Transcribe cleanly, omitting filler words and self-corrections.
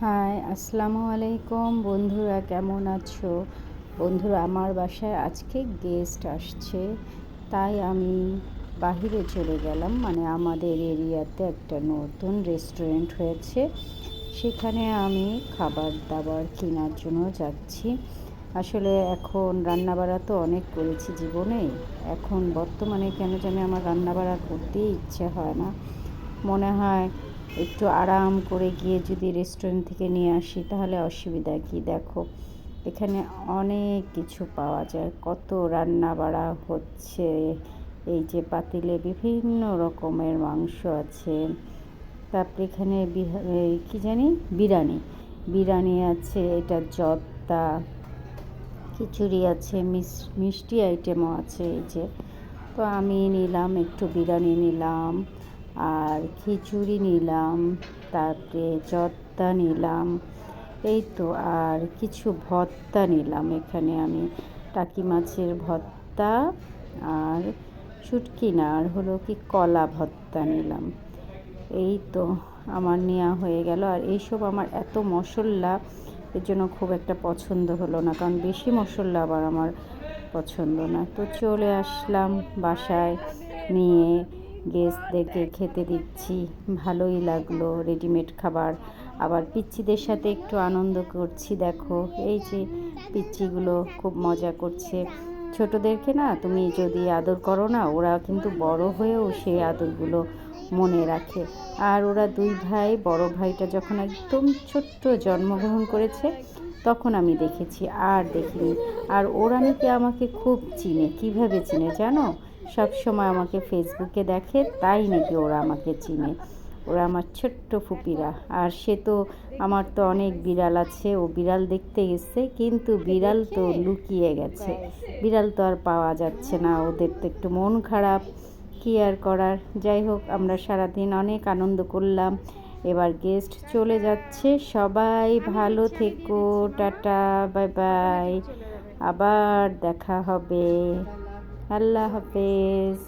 High, আসসালামু আলাইকুম বন্ধুরা, কেমন আছো? বন্ধুরা, আমার বাসায় আজকে গেস্ট আসছে, তাই আমি বাহিরে চলে গেলাম। মানে আমাদের এরিয়াতে একটা নতুন রেস্টুরেন্ট হয়েছে, সেখানে আমি খাবার দাবার কেনার জন্য যাচ্ছি। আসলে এখন রান্নাবাড়া তো অনেক করেছি জীবনে, এখন বর্তমানে কেন জানি আমার রান্নাবাড়া করতেই ইচ্ছে হয় না। মনে হয় একটু আরাম করে গিয়ে যদি রেস্টুরেন্ট থেকে নিয়ে আসি তাহলে অসুবিধা কী। দেখো, এখানে অনেক কিছু পাওয়া যায়, কত রান্না বাড়া হচ্ছে। এই যে পাতিলে বিভিন্ন রকমের মাংস আছে, তারপরে এখানে কী জানি বিরিয়ানি বিরিয়ানি আছে, এটা জর্দা, খিচুড়ি আছে, মিষ্টি আইটেমও আছে। এই যে, তো আমি নিলাম একটু বিরিয়ানি নিলাম, আর খিচুড়ি নিলাম, তারপরে জর্দা নিলাম, এই তো। আর কিছু ভর্তা নিলাম, এখানে আমি টাকি মাছের ভর্তা আর শুটকি না, আর হলো কি কলা ভর্তা নিলাম। এই তো আমার নেওয়া হয়ে গেল। আর এইসব আমার এত মশলা, এর জন্য খুব একটা পছন্দ হলো না, কারণ বেশি মশলা আবার আমার পছন্দ না। তো চলে আসলাম বাসায়, নিয়ে গেস্টদেরকে খেতে দিচ্ছি। ভালোই লাগলো রেডিমেড খাবার। আবার পিচ্চিদের সাথে একটু আনন্দ করছি। দেখো, এই যে পিচ্চিগুলো খুব মজা করছে। ছোটোদেরকে না তুমি যদি আদর করো না, ওরা কিন্তু বড় হয়েও সেই আদরগুলো মনে রাখে। আর ওরা দুই ভাই, বড় ভাইটা যখন একদম ছোট্ট জন্মগ্রহণ করেছে তখন আমি দেখেছি, আর দেখিনি। আর ওরা নাকি আমাকে খুব চিনে। কিভাবে চিনে জানো? সব সময় আমাকে ফেসবুকে দেখে, তাই নাকি ওরা আমাকে চিনে। ওরা আমার ছোট্ট ফুপিরা। আর সে তো, আমার তো অনেক বিড়াল আছে, ও বিড়াল দেখতে গেছে, কিন্তু বিড়াল তো লুকিয়ে গেছে। বিড়াল তো আর পাওয়া যাচ্ছে না, ওদের তো একটু মন খারাপ, কী আর করার। যাই হোক, আমরা সারাদিন অনেক আনন্দ করলাম। এবার গেস্ট চলে যাচ্ছে, সবাই ভালো থেকো, টাটা, বাই বাই, আবার দেখা হবে, আল্লাহ হাফেজ।